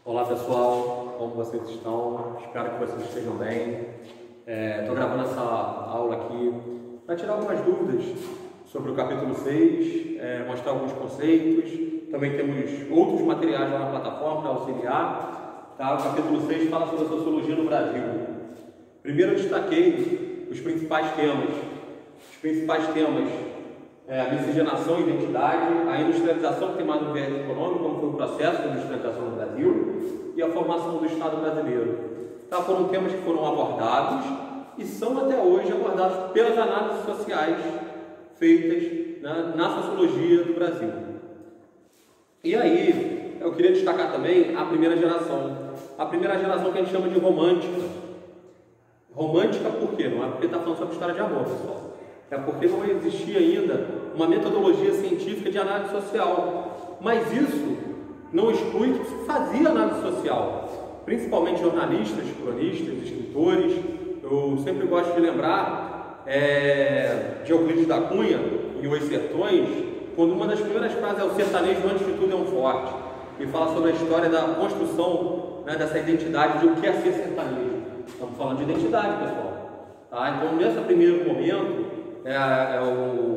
Olá pessoal, como vocês estão? Espero que vocês estejam bem. Estou gravando essa aula aqui para tirar algumas dúvidas sobre o capítulo 6, mostrar alguns conceitos. Também temos outros materiais lá na plataforma para auxiliar. Tá? O capítulo 6 fala sobre a sociologia no Brasil. Primeiro eu destaquei os principais temas. A miscigenação e identidade, a industrialização que tem mais um viés econômico, como foi o processo de industrialização no Brasil, e a formação do Estado brasileiro. Então, foram temas que foram abordados e são até hoje abordados pelas análises sociais feitas na sociologia do Brasil. E aí, eu queria destacar também a primeira geração. A primeira geração que a gente chama de romântica. Romântica por quê? Não é porque está falando sobre história de amor, pessoal. É porque não existia ainda uma metodologia científica de análise social. Mas isso não exclui que se fazia análise social, principalmente jornalistas, cronistas, escritores. Eu sempre gosto de lembrar de Euclides da Cunha, em Os Sertões, quando uma das primeiras frases é: o sertanejo, antes de tudo, é um forte. E fala sobre a história da construção dessa identidade de o que é ser sertanejo. Estamos falando de identidade, pessoal. Tá? Então, nesse primeiro momento,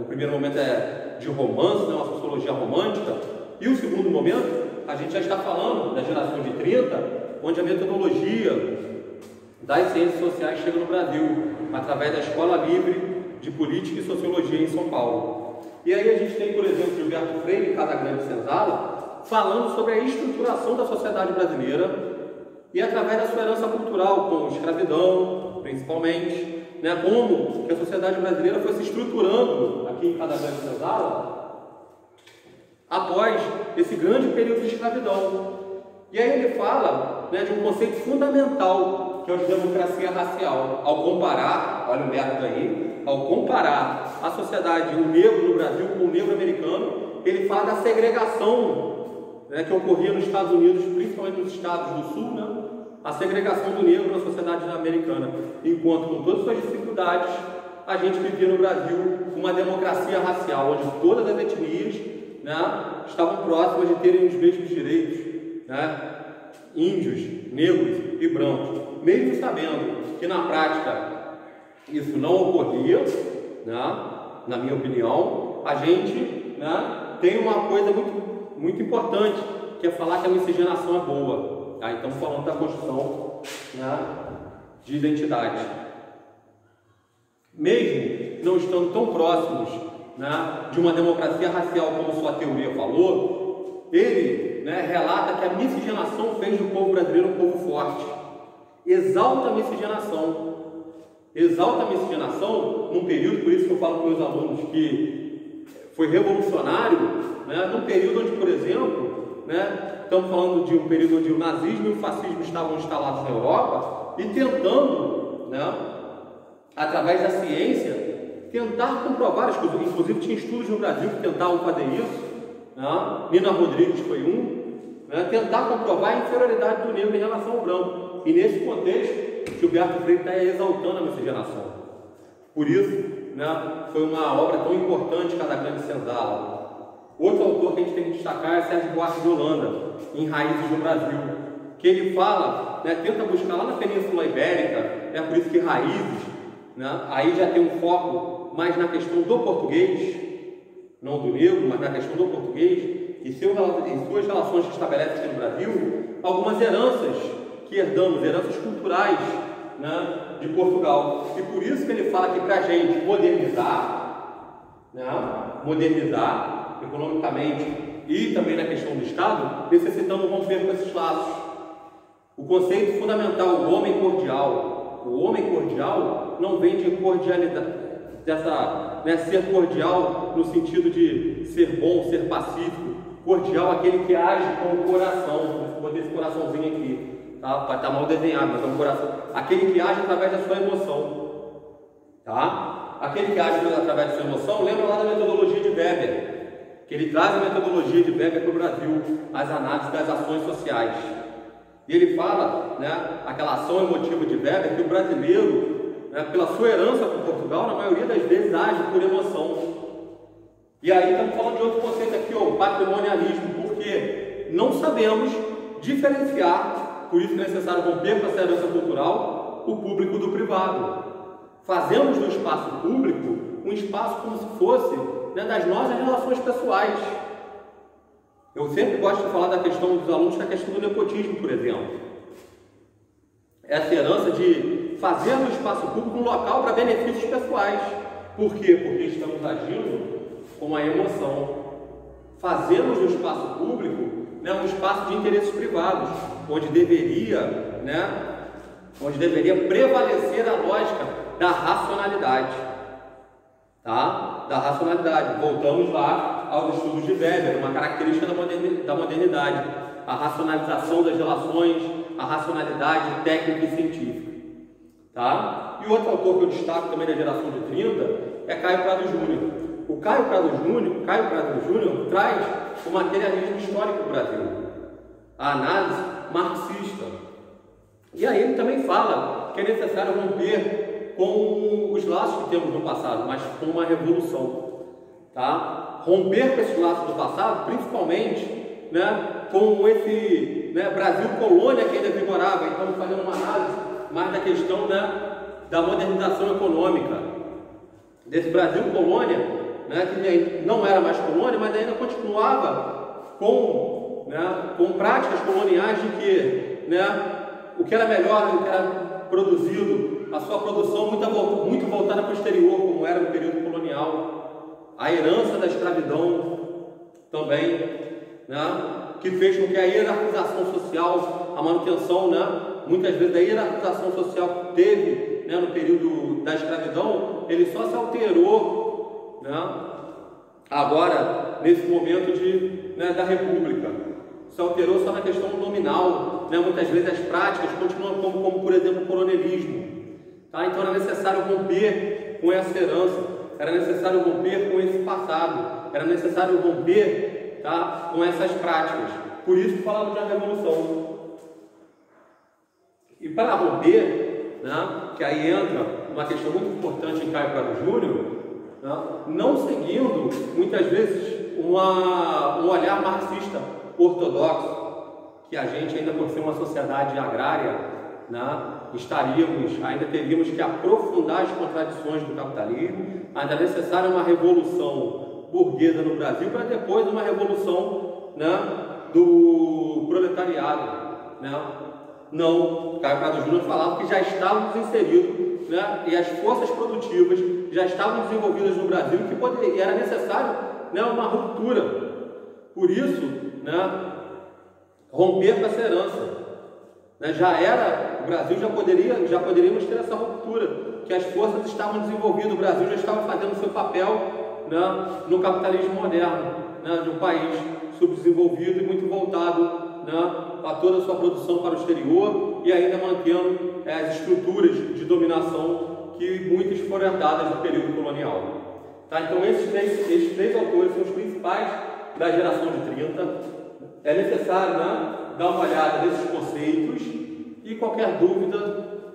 o primeiro momento é de romance, uma sociologia romântica, e o segundo momento, a gente já está falando da geração de 30, onde a metodologia das ciências sociais chega no Brasil, através da Escola Livre de Política e Sociologia em São Paulo. E aí a gente tem, por exemplo, Gilberto Freire e Casagrande Senzala, falando sobre a estruturação da sociedade brasileira, e através da sua herança cultural, com escravidão, principalmente, como que a sociedade brasileira foi se estruturando aqui em Casagrande Senzala após esse grande período de escravidão. E aí ele fala de um conceito fundamental, que é o de democracia racial. Ao comparar, olha o método aí, ao comparar a sociedade, o negro no Brasil com o negro americano, ele fala da segregação que ocorria nos Estados Unidos, principalmente nos estados do sul, a segregação do negro na sociedade americana, enquanto com todas as suas dificuldades, a gente vivia no Brasil uma democracia racial, onde todas as etnias estavam próximas de terem os mesmos direitos, índios, negros e brancos, mesmo sabendo que na prática isso não ocorria, na minha opinião. A gente tem uma coisa muito importante, que é falar que a miscigenação é boa. Aí estamos falando da construção de identidade. Mesmo não estando tão próximos de uma democracia racial como sua teoria falou, ele relata que a miscigenação fez do povo brasileiro um povo forte. Exalta a miscigenação. Exalta a miscigenação num período, por isso que eu falo com meus alunos que foi revolucionário, num período onde, por exemplo, estamos falando de um período onde o nazismo e o fascismo estavam instalados na Europa e tentando, através da ciência, tentar comprovar as coisas. Inclusive tinha estudos no Brasil que tentavam fazer isso, Nina Rodrigues foi tentar comprovar a inferioridade do negro em relação ao branco. E nesse contexto, Gilberto Freire está exaltando a miscigenação. Por isso, foi uma obra tão importante, Casagrande Senzala. Outro autor que a gente tem que destacar é Sérgio Buarque de Holanda, em Raízes do Brasil, que ele fala, tenta buscar lá na Península Ibérica, por isso que Raízes, aí já tem um foco mais na questão do português, não do negro, mas na questão do português, e em suas relações que estabelece aqui no Brasil, algumas heranças que herdamos, heranças culturais de Portugal. E por isso que ele fala que para a gente modernizar economicamente e também na questão do Estado, necessitamos romper com esses laços. O conceito fundamental, o homem cordial. O homem cordial não vem de cordialidade, ser cordial no sentido de ser bom, ser pacífico. Cordial é aquele que age com o coração. Vou botar esse coraçãozinho aqui, vai estar mal desenhado, mas é um coração. Aquele que age através da sua emoção, Aquele que age através da sua emoção, lembra lá da metodologia de Weber, que ele traz a metodologia de Weber para o Brasil, as análises das ações sociais. E ele fala, aquela ação emotiva de Weber, que o brasileiro, pela sua herança com Portugal, na maioria das vezes age por emoção. E aí estamos falando de outro conceito aqui, o patrimonialismo, porque não sabemos diferenciar, por isso que é necessário romper com essa herança cultural, o público do privado. Fazemos do espaço público um espaço como se fosse, né, das nossas relações pessoais. Eu sempre gosto de falar da questão dos alunos, da questão do nepotismo, por exemplo. Essa herança de fazer do espaço público um local para benefícios pessoais. Por quê? Porque estamos agindo com a emoção. Fazemos do espaço público, né, um espaço de interesses privados, onde deveria prevalecer a lógica da racionalidade. Tá? Da racionalidade. Voltamos lá aos estudos de Weber, uma característica da modernidade, a racionalização das relações, a racionalidade técnica e científica. Tá? E outro autor que eu destaco também da geração de 30 é Caio Prado Júnior. O Caio Prado Júnior traz o materialismo histórico do Brasil, a análise marxista. E aí ele também fala que é necessário romper com os laços que temos no passado, mas com uma revolução. Tá? Romper com esses laços do passado, principalmente, né, com esse, né, Brasil colônia que ainda vigorava. Então, fazendo uma análise mais da questão, né, da modernização econômica, desse Brasil colônia, né, que não era mais colônia, mas ainda continuava com práticas coloniais de que, né, o que era melhor, o que era produzido, a sua produção muito voltada para o exterior, como era no período colonial, a herança da escravidão também, né, que fez com que a hierarquização social, a manutenção, né, muitas vezes da hierarquização social que teve, né, no período da escravidão, ele só se alterou, né, agora nesse momento da República. Se alterou só na questão nominal, né? Muitas vezes as práticas continuam como por exemplo, o coronelismo. Tá? Então era necessário romper com essa herança, era necessário romper com esse passado, era necessário romper, tá, com essas práticas. Por isso que falamos de revolução. E para romper, né, que aí entra uma questão muito importante em Caio Prado Júnior, né, não seguindo muitas vezes um olhar marxista ortodoxo, que a gente ainda por ser uma sociedade agrária, né, ainda teríamos que aprofundar as contradições do capitalismo, ainda é necessária uma revolução burguesa no Brasil para depois uma revolução, né, do proletariado, né? Não, Caio Prado Júnior falava que já estávamos inseridos, né, e as forças produtivas já estavam desenvolvidas no Brasil e era necessário, né, uma ruptura. Por isso, né, romper com essa herança, né, o Brasil já poderíamos ter essa ruptura, que as forças estavam desenvolvidas, o Brasil já estava fazendo seu papel, né, no capitalismo moderno, né, de um país subdesenvolvido e muito voltado, né, a toda a sua produção para o exterior e ainda mantendo as estruturas de dominação que muitas foram herdadas do período colonial. Tá? Então esses três autores são os principais da geração de 30. É necessário, né, dar uma olhada nesses conceitos e qualquer dúvida,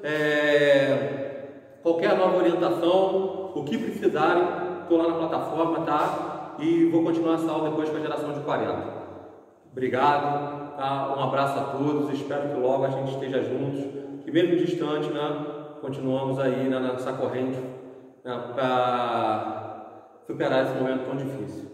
qualquer nova orientação, o que precisarem, estou lá na plataforma, tá? E vou continuar essa aula depois com a geração de 40. Obrigado, tá? Um abraço a todos, espero que logo a gente esteja juntos, que mesmo distante, né, continuamos aí, né, nessa corrente, né, para superar esse momento tão difícil.